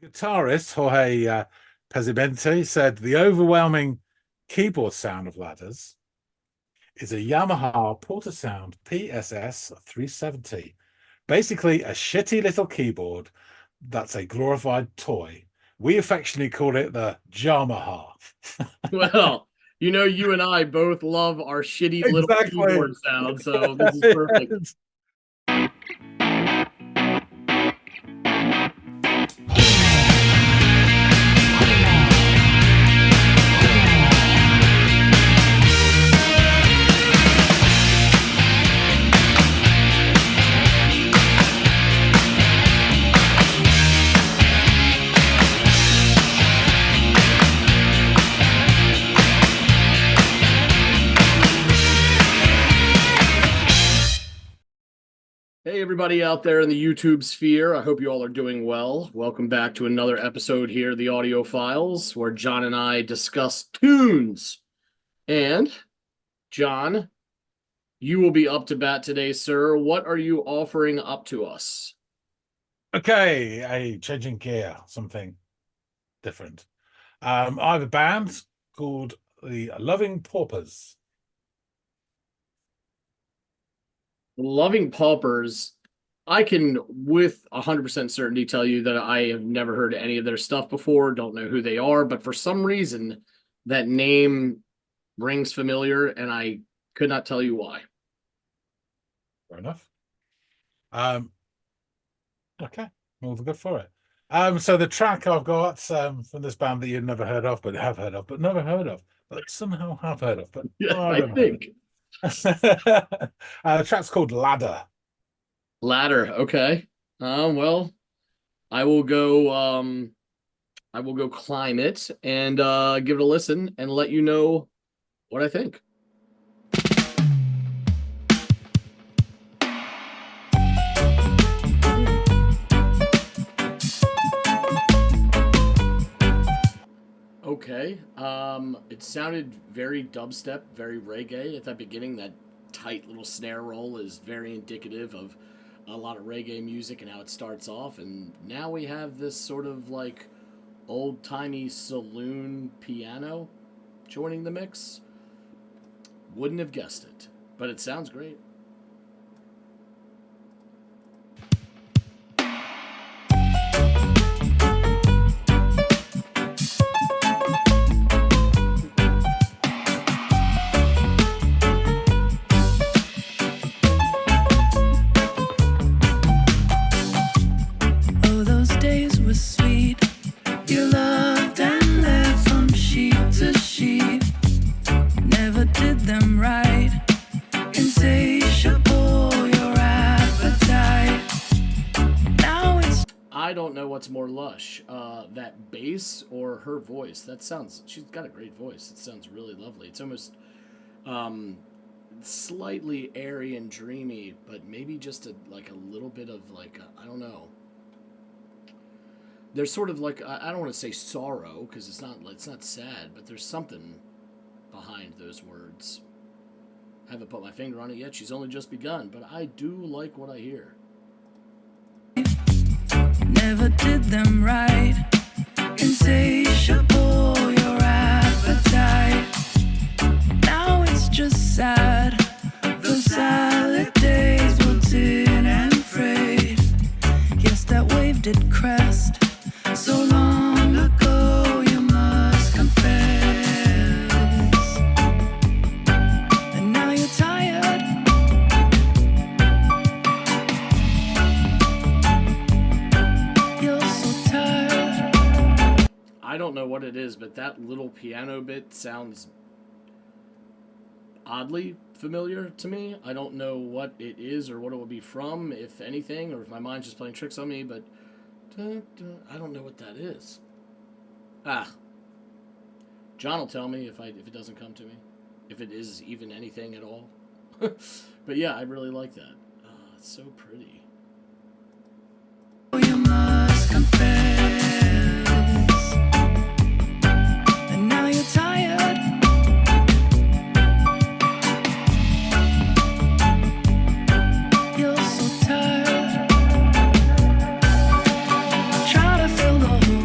Guitarist Jorge Pezimente said the overwhelming keyboard sound of ladders is a Yamaha Portasound PSS 370. Basically, a shitty little keyboard that's a glorified toy. We affectionately call it the Yamaha. Well, you and I both love our shitty little Exactly. keyboard sound, so this is perfect. Hey, everybody out there in the YouTube sphere. I hope you all are doing well. Welcome back to another episode here of the Audiophiles, where John and I discuss tunes. And, John, you will be up to bat today, sir. What are you offering up to us? Okay, changing gear, something different. I have a band called the Loving Paupers. Loving Paupers, I can with 100% certainty tell you that I have never heard any of their stuff before, don't know who they are, but for some reason that name rings familiar and I could not tell you why. Fair enough. Okay, we'll go for it. So the track I've got from this band that you've never heard of, but have heard of, but never heard of, but somehow have heard of, but Yeah, I think. The track's called Ladder. Ladder, okay. Well, I will go climb it and give it a listen and let you know what I think. Okay. It sounded very dubstep, very reggae at that beginning. That tight little snare roll is very indicative of a lot of reggae music and how it starts off. And now we have this sort of like old-timey saloon piano joining the mix. Wouldn't have guessed it, but it sounds great. I don't know what's more lush, that bass or her voice. She's got a great voice. It sounds really lovely. It's almost slightly airy and dreamy, but maybe just a little bit of I don't know. There's sort of I don't want to say sorrow because it's not sad, but there's something behind those words. Haven't put my finger on it yet. She's only just begun, but I do like what I hear. Never did them right. Insatiable, your appetite. Now it's just sad. Those salad days wilted and frayed. Yes, that wave did crest. So long ago, you must confess. And now you're tired. I don't know what it is, but that little piano bit sounds oddly familiar to me. I don't know what it is or what it would be from, if anything, or if my mind's just playing tricks on me, but I don't know what that is. John will tell me if it doesn't come to me, if it is even anything at all. But yeah, I really like that. It's so pretty. You must confess. Tired. You're so tired. Try to fill the hole.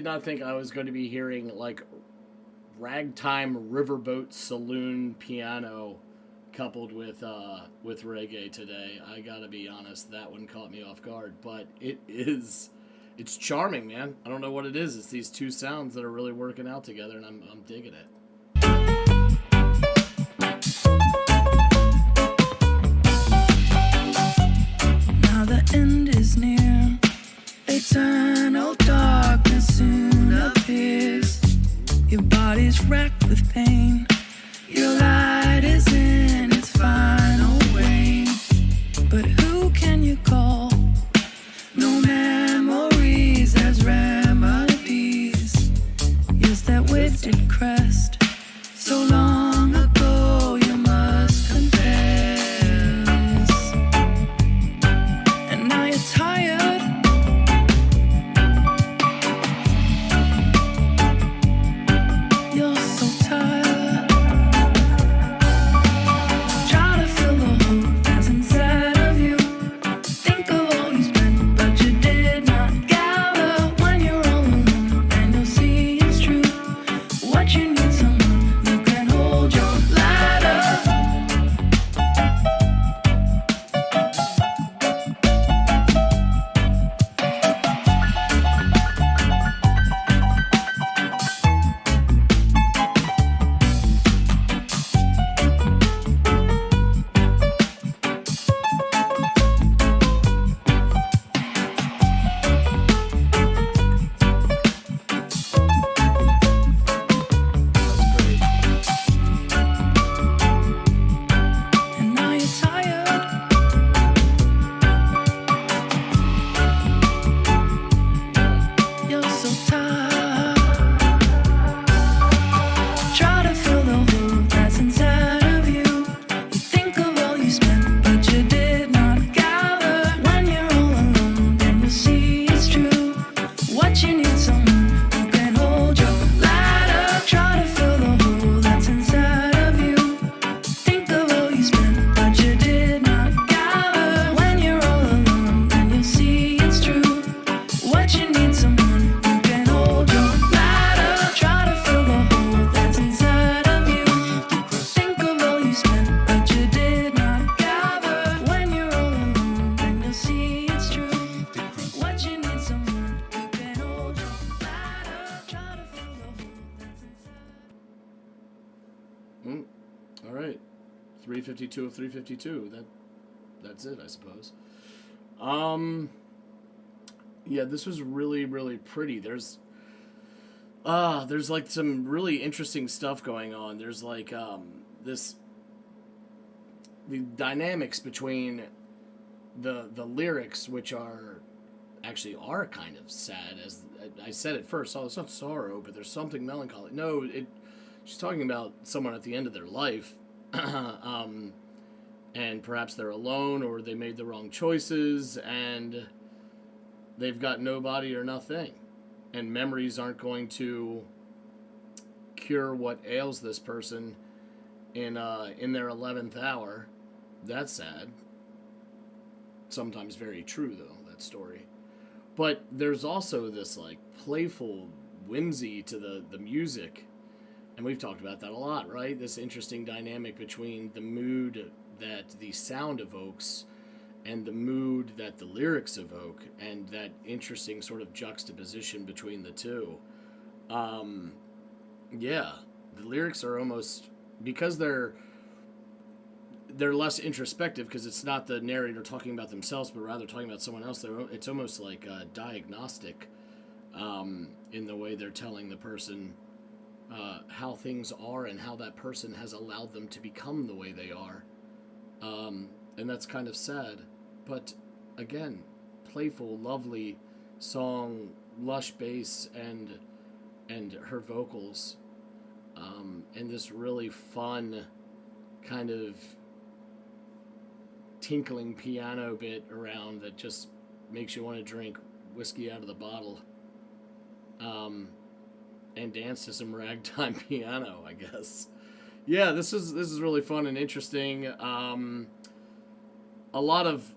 did not think I was going to be hearing like ragtime riverboat saloon piano coupled with reggae today. I gotta be honest, that one caught me off guard, but it's charming, man. I don't know what it is. It's these two sounds that are really working out together, and I'm digging it. Now the end is near. Eternal darkness soon appears. Your body's racked with pain. Your light is in its final wane. But who can you call? No memories as remedies. Yes, that wave did crest so long ago, you must confess. And now you're tired. You're so tired. Try to fill the hole that's inside of you. Think of all you spent, but you did not gather. When you're all alone, and you'll see it's true. What you need, someone who can hold your ladder. That's great. And now you're tired. You're so tired. Try to fill the hole that's inside of you. You think of all you spent, but you did not gather. When you're all alone, then you'll see it's true. What you need, someone who can hold your ladder. Try to fill the hole that's inside of you. Think of all you spent, but you did not gather. When you're all alone, then you'll see it's true. What you need, someone who can hold your ladder. Try to fill the hole that's inside of you. Think of all you spent, but you did not gather. When you're all alone, then you'll see it's true. What you need, someone who can hold your ladder. Try to fill the hole that's inside. All right, 352 of 352. That's it, I suppose. Yeah, this was really really pretty. There's like some really interesting stuff going on. There's like this the dynamics between the lyrics, which are kind of sad. As I said at first, oh, it's not sorrow, but there's something melancholy. No, she's talking about someone at the end of their life, and perhaps they're alone or they made the wrong choices and they've got nobody or nothing, and memories aren't going to cure what ails this person in their 11th hour. That's sad. Sometimes very true though, that story. But there's also this like playful whimsy to the music, and we've talked about that a lot, right? This interesting dynamic between the mood that the sound evokes and the mood that the lyrics evoke, and that interesting sort of juxtaposition between the two. Yeah, the lyrics are almost, because they're less introspective, because it's not the narrator talking about themselves but rather talking about someone else. It's almost like diagnostic, in the way they're telling the person how things are and how that person has allowed them to become the way they are. And that's kind of sad, but again, playful, lovely song, lush bass, and her vocals, and this really fun kind of tinkling piano bit around that just makes you want to drink whiskey out of the bottle, and dance to some ragtime piano, I guess. Yeah, this is really fun and interesting. A lot of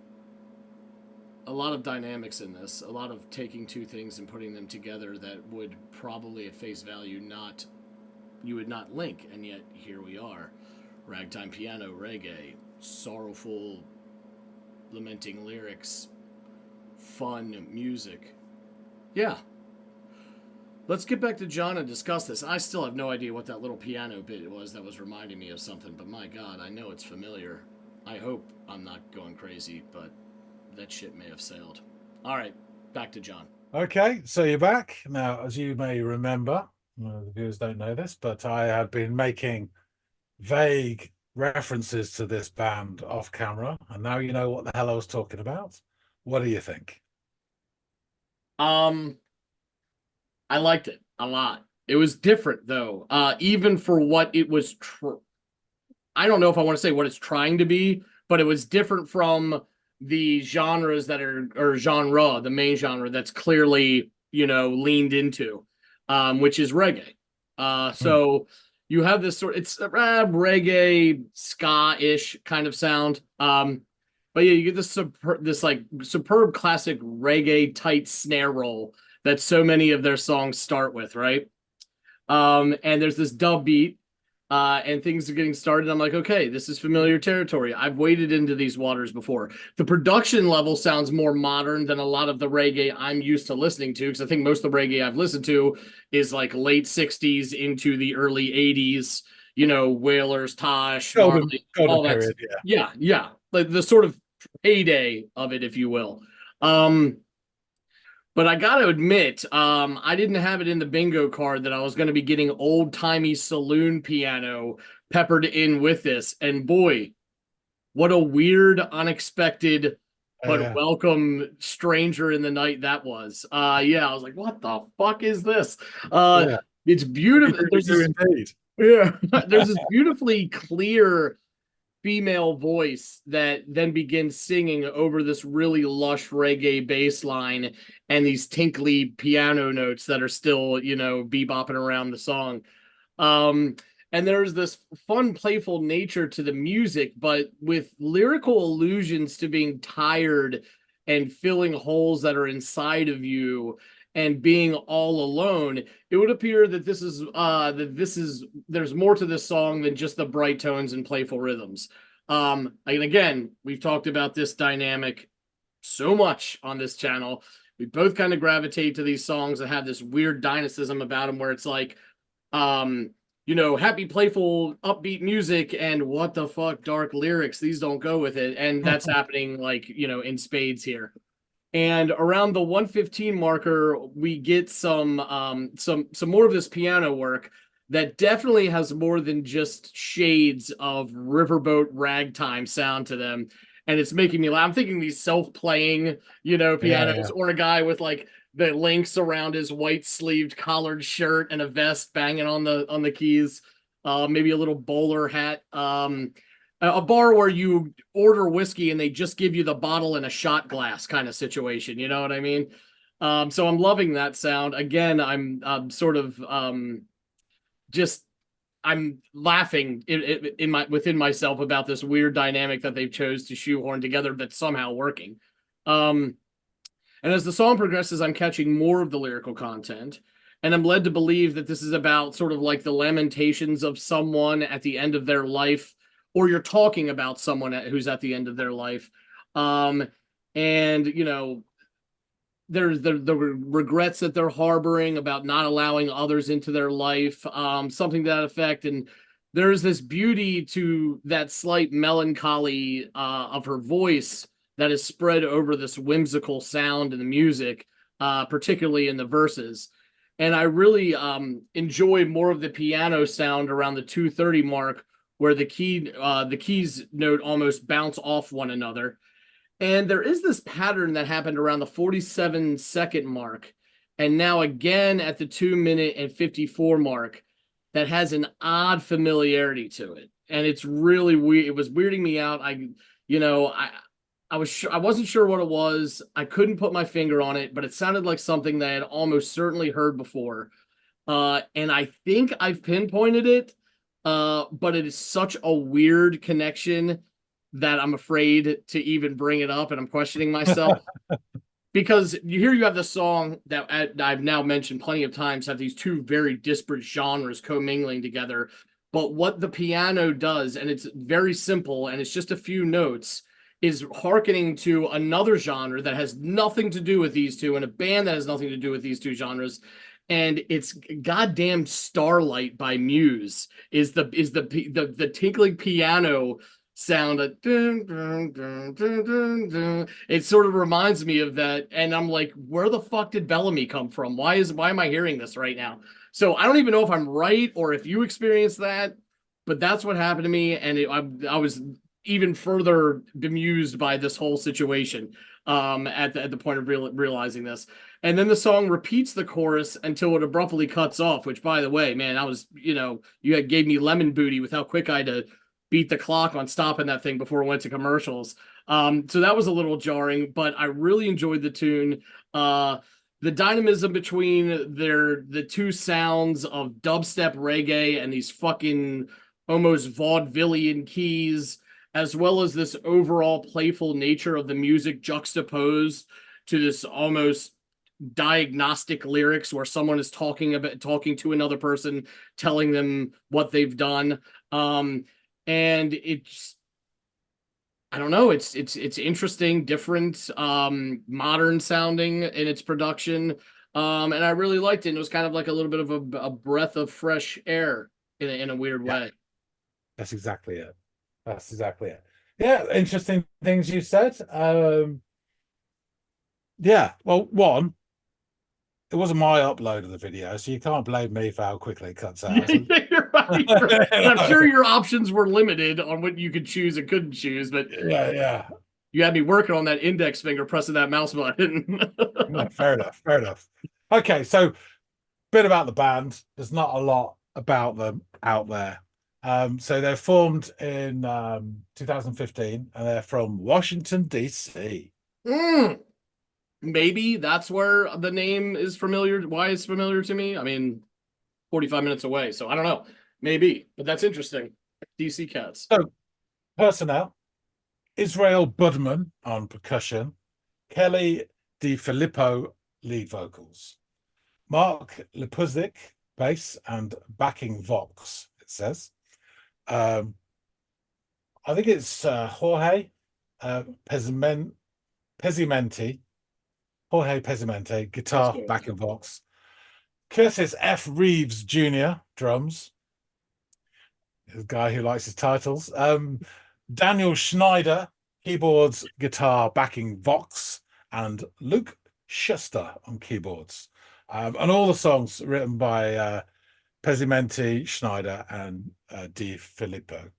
a lot of dynamics in this, a lot of taking two things and putting them together that would probably at face value not you would not link, and yet here we are. Ragtime piano, reggae, sorrowful, lamenting lyrics, fun music. Yeah. Let's get back to John and discuss this. I still have no idea what that little piano bit was that was reminding me of something, but my God, I know it's familiar. I hope I'm not going crazy, but that ship may have sailed. All right, back to John. Okay, so you're back. Now, as you may remember, the viewers don't know this, but I had been making vague references to this band off camera, and now you know what the hell I was talking about. What do you think? I liked it a lot. It was different though, even for what it was. I don't know if I want to say what it's trying to be, but it was different from the genres that are or genre, the main genre that's clearly leaned into, which is reggae. So you have this sort. It's reggae ska-ish kind of sound. But yeah, you get this like superb classic reggae tight snare roll that so many of their songs start with, right? And there's this dub beat, and things are getting started. I'm like, okay, this is familiar territory. I've waded into these waters before. The production level sounds more modern than a lot of the reggae I'm used to listening to, because I think most of the reggae I've listened to is like late 60s into the early 80s, Wailers, Tosh, Marley, all that. Period, yeah. Like the sort of heyday of it, if you will. But I got to admit, I didn't have it in the bingo card that I was going to be getting old-timey saloon piano peppered in with this. And boy, what a weird, unexpected, but welcome stranger in the night that was. Yeah, I was like, what the fuck is this? It's beautiful. Indeed. Yeah, there's this beautifully clear female voice that then begins singing over this really lush reggae bass line and these tinkly piano notes that are still, bebopping around the song. And there's this fun, playful nature to the music, but with lyrical allusions to being tired and filling holes that are inside of you and being all alone. It would appear that there's more to this song than just the bright tones and playful rhythms. And again, we've talked about this dynamic so much on this channel. We both kind of gravitate to these songs that have this weird dynamism about them, where it's like, happy, playful, upbeat music and what the fuck dark lyrics. These don't go with it, and that's happening like in spades here. And around the 115 marker, we get some more of this piano work that definitely has more than just shades of riverboat ragtime sound to them. And it's making me laugh. I'm thinking these self-playing, pianos, or a guy with like the links around his white sleeved collared shirt and a vest banging on the keys. Maybe a little bowler hat. A bar where you order whiskey and they just give you the bottle in a shot glass kind of situation. You know what I mean? So I'm loving that sound. Again, I'm sort of I'm laughing within myself about this weird dynamic that they chose to shoehorn together that's somehow working. And as the song progresses, I'm catching more of the lyrical content, and I'm led to believe that this is about sort of like the lamentations of someone at the end of their life, or you're talking about someone who's at the end of their life. And, there's the regrets that they're harboring about not allowing others into their life, something to that effect. And there's this beauty to that slight melancholy of her voice that is spread over this whimsical sound in the music, particularly in the verses. And I really enjoy more of the piano sound around the 230 mark, where the keys note almost bounce off one another. And there is this pattern that happened around the 47-second mark, and now again at the 2-minute and 54 mark, that has an odd familiarity to it. And it's really weird. It was weirding me out. I wasn't sure what it was. I couldn't put my finger on it, but it sounded like something that I had almost certainly heard before. And I think I've pinpointed it, but it is such a weird connection that I'm afraid to even bring it up, and I'm questioning myself. Because you have the song that I've now mentioned plenty of times, have these two very disparate genres commingling together. But what the piano does, and it's very simple, and it's just a few notes, is hearkening to another genre that has nothing to do with these two, and a band that has nothing to do with these two genres. And it's goddamn Starlight by Muse is the tinkling piano sound. It sort of reminds me of that, and I'm like, where the fuck did Bellamy come from? Why am I hearing this right now? So I don't even know if I'm right or if you experienced that, but that's what happened to me, and I was even further bemused by this whole situation at the point of realizing this. And then the song repeats the chorus until it abruptly cuts off, which, by the way, man, I was, you gave me lemon booty with how quick I had to beat the clock on stopping that thing before it went to commercials. So that was a little jarring, but I really enjoyed the tune. The dynamism between the two sounds of dubstep reggae and these fucking almost vaudevillian keys, as well as this overall playful nature of the music juxtaposed to this almost diagnostic lyrics where someone is talking to another person, telling them what they've done. And it's, I don't know, it's interesting, different, modern sounding in its production. And I really liked it. And it was kind of like a little bit of a breath of fresh air in a weird way. That's exactly it. That's exactly it. Yeah, interesting things you said. Yeah, well, one, it wasn't my upload of the video, so you can't blame me for how quickly it cuts out. You're right. And I'm sure your options were limited on what you could choose and couldn't choose, but yeah. you had me working on that index finger pressing that mouse button. No, fair enough. Fair enough. Okay, so bit about the band. There's not a lot about them out there. So they're formed in 2015, and they're from Washington, D.C. Maybe that's where the name is familiar. Why it's familiar to me? I mean, 45 minutes away, so I don't know. Maybe, but that's interesting. DC Cats. So personnel: Israel Budman on percussion, Kelly DiFilippo lead vocals, Mark Lipuzik bass and backing vox. It says. I think it's Jorge Pesimenti. Jorge Pesimenti, guitar, backing vox. Curtis F. Reeves Jr., drums. The guy who likes his titles. Daniel Schneider, keyboards, guitar, backing vox. And Luke Schuster on keyboards. And all the songs written by Pesimenti, Schneider, and Di Filippo.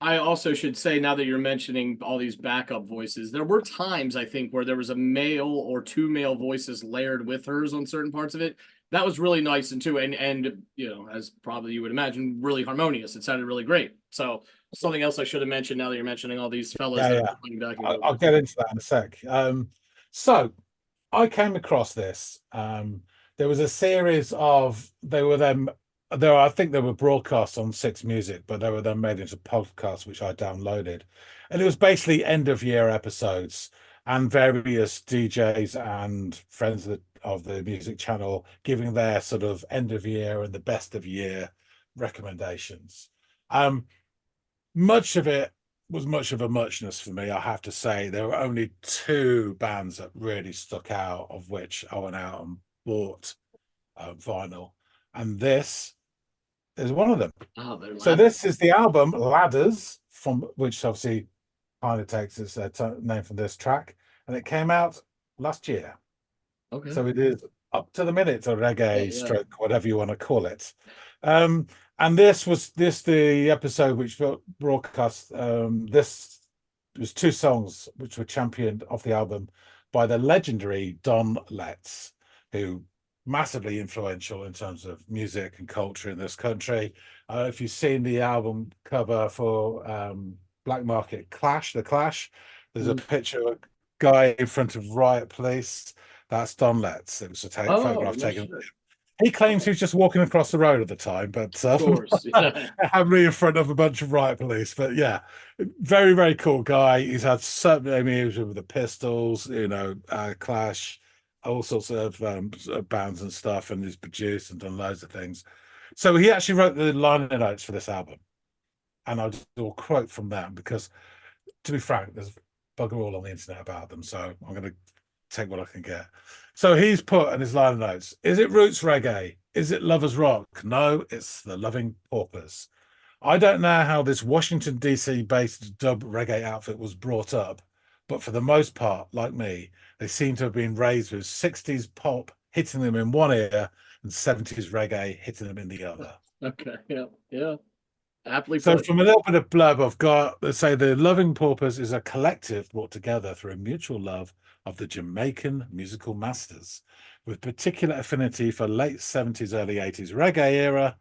I also should say, now that you're mentioning all these backup voices, there were times, I think, where there was a male or two male voices layered with hers on certain parts of it. That was really nice and as probably you would imagine, really harmonious. It sounded really great. So something else I should have mentioned now that you're mentioning all these fellas. I'll get into that in a sec. So I came across this. There was a series of I think they were broadcast on Six Music, but they were then made into podcasts, which I downloaded. And it was basically end of year episodes and various DJs and friends of the music channel giving their sort of end of year and the best of year recommendations. Much of it was much of a muchness for me, I have to say. There were only two bands that really stuck out, of which I went out and bought vinyl. And this is one of them. So this is the album Ladders, from which obviously kind of takes its name from this track, and it came out last year. Okay. So it is up to the minute or reggae stroke, whatever you want to call it. And this was the episode which broadcast. This was two songs which were championed off the album by the legendary Don Letts, who massively influential in terms of music and culture in this country. If you've seen the album cover for Black Market The Clash, there's a picture of a guy in front of Riot Police. That's Don Letts. It was a photograph taken. He claims he was just walking across the road at the time, but Of course. Yeah. happily in front of a bunch of riot police. But yeah, very, very cool guy. He's had certain music with the Pistols, Clash, all sorts of bands and stuff, and he's produced and done loads of things. So he actually wrote the liner notes for this album, and I'll do a quote from them because, to be frank, there's bugger all on the internet about them, so I'm going to take what I can get. So he's put in his liner notes: is it roots reggae? Is it lovers rock? No, it's the Loving Paupers. I don't know how this Washington DC based dub reggae outfit was brought up, but for the most part, like me, they seem to have been raised with 60s pop hitting them in one ear and 70s reggae hitting them in the other. Okay. Yeah. Yeah. Aptly So put. from a little bit of blurb I've got, let's say the Loving Paupers is a collective brought together through a mutual love of the Jamaican musical masters, with particular affinity for late 70s, early 80s reggae era.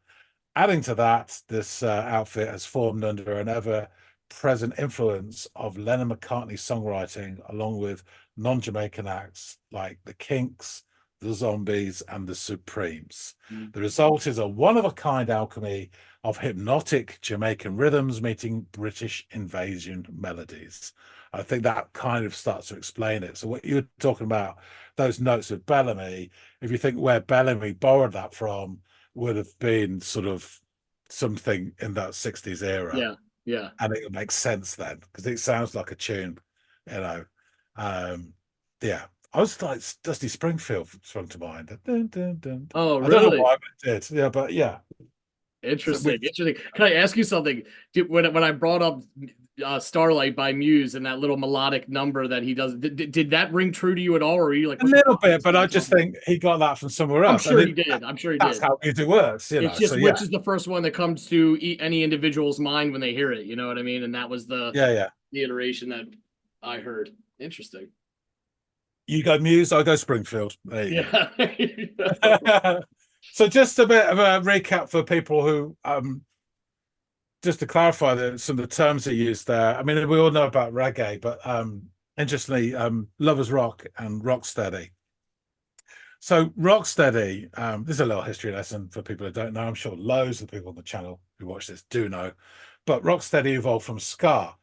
Adding to that, this outfit has formed under an ever-present influence of Lennon McCartney songwriting, along with non-Jamaican acts like the Kinks, the Zombies, and the Supremes. Mm. The result is a one-of-a-kind alchemy of hypnotic Jamaican rhythms meeting British invasion melodies. I think that kind of starts to explain it. So what you're talking about, those notes of Bellamy, if you think where Bellamy borrowed that from, would have been sort of something in that 60s era. Yeah. Yeah. And it makes sense then because it sounds like a tune, you know. Yeah. I was like Dusty Springfield sprung to mind. Dun, dun, dun. Oh, I don't know really? why but it did. Yeah, but yeah. Interesting. Interesting. Can I ask you something? When I brought up Starlight by Muse and that little melodic number that he does, did that ring true to you at all? Or are you like A little bit, but I just think he got that from somewhere I'm else. sure he did. I'm sure he That's did. how music works, you know. It's just So, which is the first one that comes to any individual's mind when they hear it. You know what I mean? And that was the yeah. iteration that I heard. Interesting. You go Muse, I go Springfield. There you Yeah. go. So just a bit of a recap for people who just to clarify some of the terms they used there. I mean, we all know about reggae, but interestingly, lovers rock and rocksteady. So rocksteady, this is a little history lesson for people who don't know. I'm sure loads of people on the channel who watch this do know, but rocksteady evolved from ska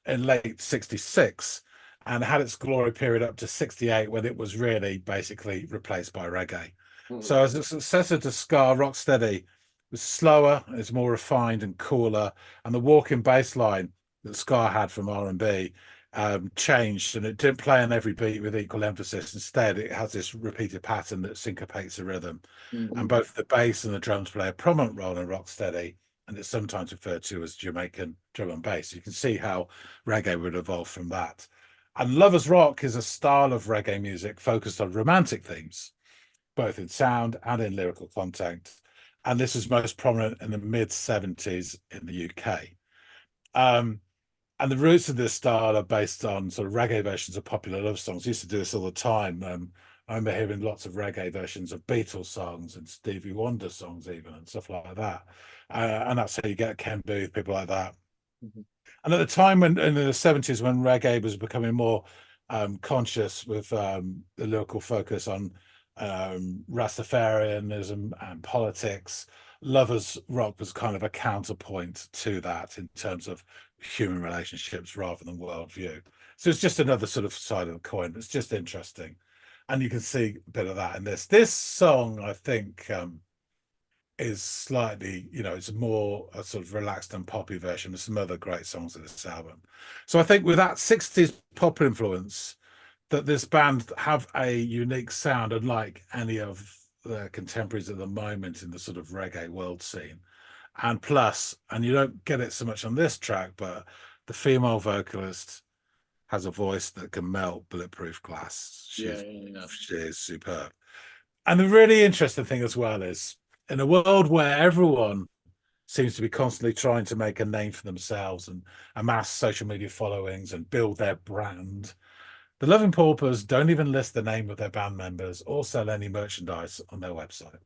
in late 66 and had its glory period up to 68 when it was really basically replaced by reggae. So as a successor to ska, rocksteady was slower, it's more refined and cooler, and the walking bass line that ska had from R&B changed, and it didn't play on every beat with equal emphasis. Instead, it has this repeated pattern that syncopates the rhythm. And both the bass and the drums play a prominent role in rocksteady, and it's sometimes referred to as Jamaican drum and bass. You can see how reggae would evolve from that. And lovers rock is a style of reggae music focused on romantic themes, both in sound and in lyrical content. And this is most prominent in the mid-70s in the UK. And the roots of this style are based on sort of reggae versions of popular love songs. I used to do this all the time. I remember hearing lots of reggae versions of Beatles songs and Stevie Wonder songs even and stuff like that. And that's how you get Ken Booth, people like that. And at the time when in the 70s, when reggae was becoming more conscious with the lyrical focus on Rastafarianism and politics, lovers rock was kind of a counterpoint to that in terms of human relationships rather than worldview. So it's just another sort of side of the coin. It's just interesting, and you can see a bit of that in this song. I think is slightly, it's more a sort of relaxed and poppy version of some other great songs of this album. So I think with that 60s pop influence, that this band have a unique sound unlike any of the contemporaries at the moment in the sort of reggae world scene. And plus, and you don't get it so much on this track, but the female vocalist has a voice that can melt bulletproof glass. She is superb. And the really interesting thing as well is, in a world where everyone seems to be constantly trying to make a name for themselves and amass social media followings and build their brand, the Loving Paupers don't even list the name of their band members or sell any merchandise on their website.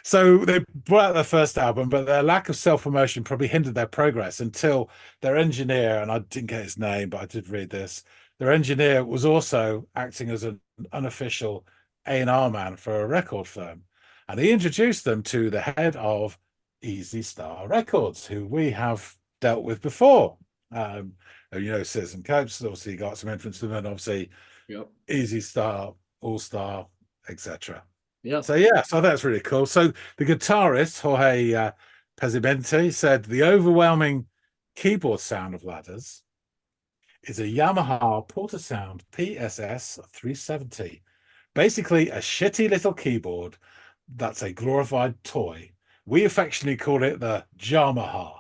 So they brought out their first album, but their lack of self-promotion probably hindered their progress until their engineer, and I didn't get his name, but I did read this, their engineer was also acting as an unofficial A&R man for a record firm, and he introduced them to the head of Easy Star Records, who we have dealt with before. Citizen Copes obviously got some influence from them, and obviously Yep. Easy Star, All Star, etc. Yeah. So yeah, so that's really cool. So the guitarist Jorge Pezimente said the overwhelming keyboard sound of Ladders is a Yamaha Porter Sound PSS 370. Basically, a shitty little keyboard that's a glorified toy. We affectionately call it the Yamaha.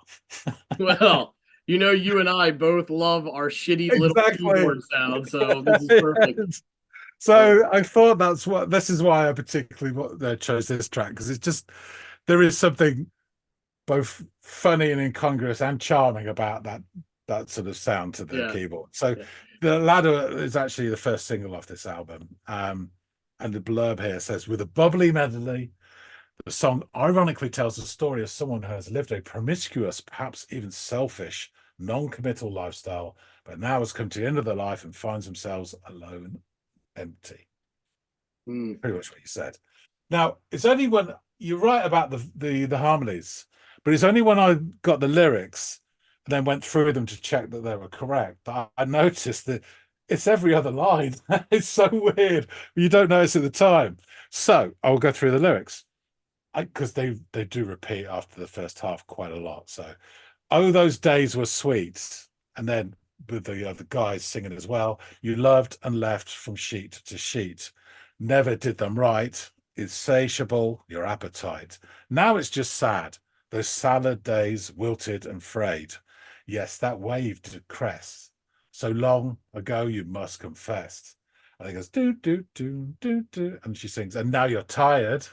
Well, you and I both love our shitty little Exactly. keyboard sound, so this is perfect. So I thought this is why I particularly chose this track, because it's just, there is something both funny and incongruous and charming about that sort of sound to the keyboard. So the Ladder is actually the first single off this album. And the blurb here says, with a bubbly medley, the song ironically tells the story of someone who has lived a promiscuous, perhaps even selfish, non-committal lifestyle, but now has come to the end of their life and finds themselves alone, empty. Pretty much what you said. Now, it's only when you're right about the harmonies, but it's only when I got the lyrics and then went through them to check that they were correct that I noticed that it's every other line. It's so weird. You don't notice at the time. So I'll go through the lyrics, because they do repeat after the first half quite a lot. So, oh, those days were sweet. And then with the other guys singing as well, you loved and left from sheet to sheet. Never did them right. Insatiable, your appetite. Now it's just sad. Those salad days wilted and frayed. Yes, that wave did crest. So long ago you must confess. And he goes, do, do, do, do, do. And she sings, and now you're tired.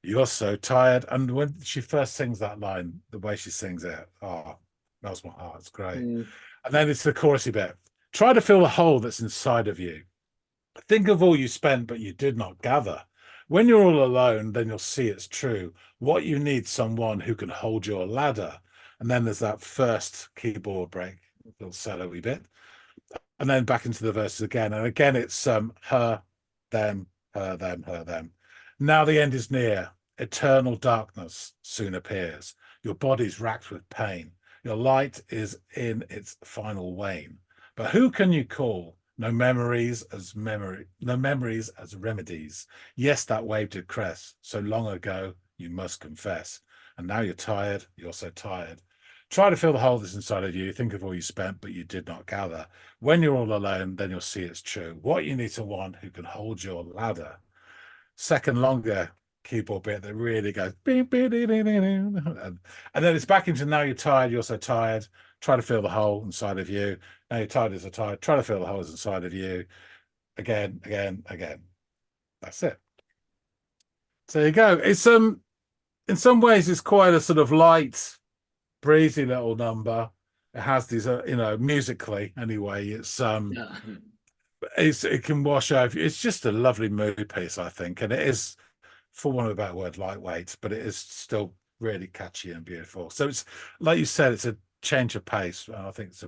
You're so tired. And when she first sings that line, the way she sings it, melts my heart. It's great. And then it's the chorusy bit. Try to fill the hole that's inside of you. Think of all you spent, but you did not gather. When you're all alone, then you'll see it's true. What you need, someone who can hold your ladder. And then there's that first keyboard break, little solo-y bit. And then back into the verses again. And again, it's her, them, her, them, her, them. Now the end is near. Eternal darkness soon appears. Your body's racked with pain. Your light is in its final wane. But who can you call? No memories as remedies. Yes, that wave did crest. So long ago, you must confess. And now you're tired. You're so tired. Try to fill the hole that's inside of you. Think of all you spent, but you did not gather. When you're all alone, then you'll see it's true. What you need to one who can hold your ladder. Second longer keyboard bit that really goes beep, beep, beep, beep, beep, and then it's back into now you're tired, you're so tired. Try to fill the hole inside of you. Now you're tired, you're so tired. Try to fill the holes inside of you. Again, again, again. That's it. So there you go. It's in some ways it's quite a sort of light, breezy little number. It has these musically anyway, it can wash over. It's just a lovely mood piece, I think, and it is, for want of a better word, lightweight, but it is still really catchy and beautiful. So it's, like you said, it's a change of pace. I think it's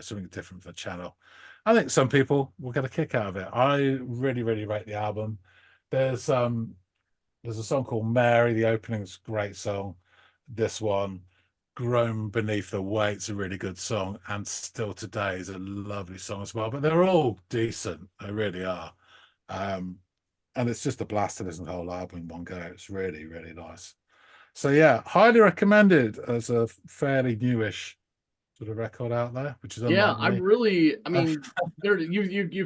something different for the channel. I think some people will get a kick out of it. I really, really rate the album. There's a song called Mary. The opening's a great song. This one, Grown Beneath the Weight's a really good song, and Still Today is a lovely song as well. But they're all decent. They really are. And it's just a blast to listen to the whole album in one go. It's really, really nice. So yeah, highly recommended as a fairly newish sort of record out there, which is you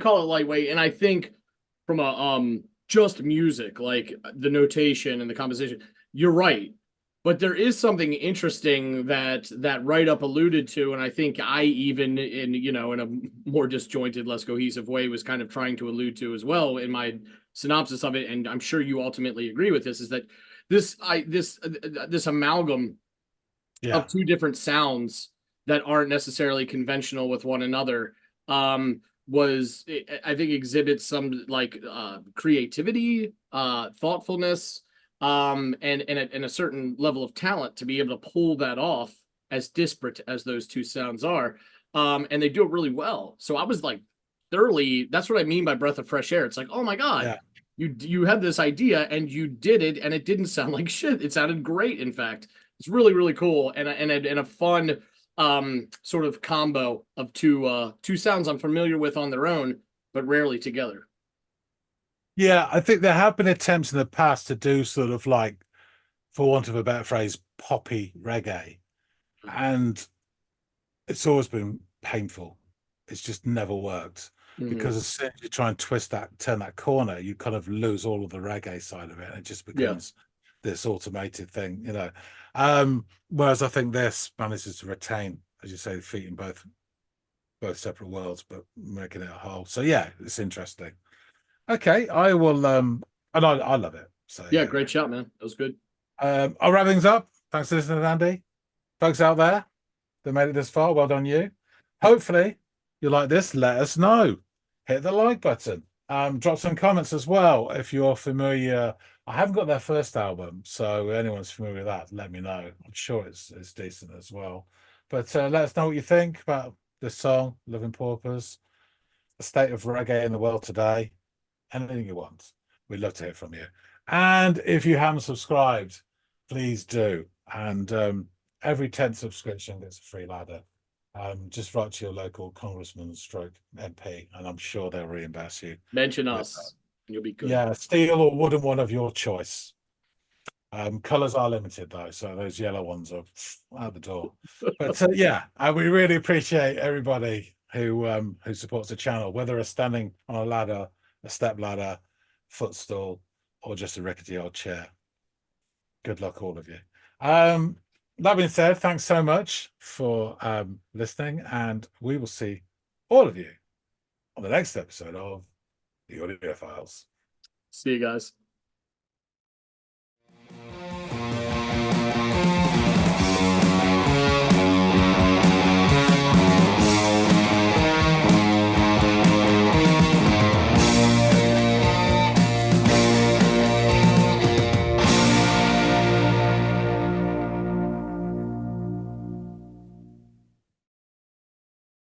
call it lightweight, and I think from a just music, like the notation and the composition, you're right. But there is something interesting that write-up alluded to, and I think I even in a more disjointed, less cohesive way was kind of trying to allude to as well in my synopsis of it, and I'm sure you ultimately agree with this, is that this amalgam of two different sounds that aren't necessarily conventional with one another I think exhibits some creativity, thoughtfulness, and a certain level of talent to be able to pull that off, as disparate as those two sounds are. And they do it really well. So I was like thoroughly, that's what I mean by breath of fresh air. It's like, oh my God, you had this idea and you did it, and it didn't sound like shit. It sounded great. In fact, it's really really cool, and a fun sort of combo of two sounds I'm familiar with on their own, but rarely together. Yeah, I think there have been attempts in the past to do sort of like, for want of a better phrase, poppy reggae, and it's always been painful. It's just never worked Mm-hmm. because as soon as you try and turn that corner, you kind of lose all of the reggae side of it, and it just Yeah. becomes this automated thing, you know. Whereas I think this manages to retain, as you say, the feet in both separate worlds, but making it a whole. So yeah, it's interesting. Okay, I will and I love it. So Yeah, yeah. great shot, man. That was good. I'll wrap things up. Thanks for listening, Andy. Folks out there that made it this far, well done you. Hopefully you like this. Let us know. Hit the like button. Drop some comments as well if you're familiar. I haven't got their first album, so anyone's familiar with that, let me know. I'm sure it's decent as well. But let us know what you think about this song, Living Paupers, the state of reggae in the world today, anything you want. We'd love to hear from you. And if you haven't subscribed, please do. And every 10th subscription gets a free ladder. Just write to your local congressman stroke MP, and I'm sure they'll reimburse you. Mention us, and you'll be good. Yeah, steel or wooden one of your choice. Colors are limited though, so those yellow ones are out the door. But yeah, we really appreciate everybody who supports the channel, whether they're standing on a ladder, a step ladder, footstool, or just a rickety old chair. Good luck, all of you. That being said, thanks so much for listening, and we will see all of you on the next episode of the Audiophiles. See you guys.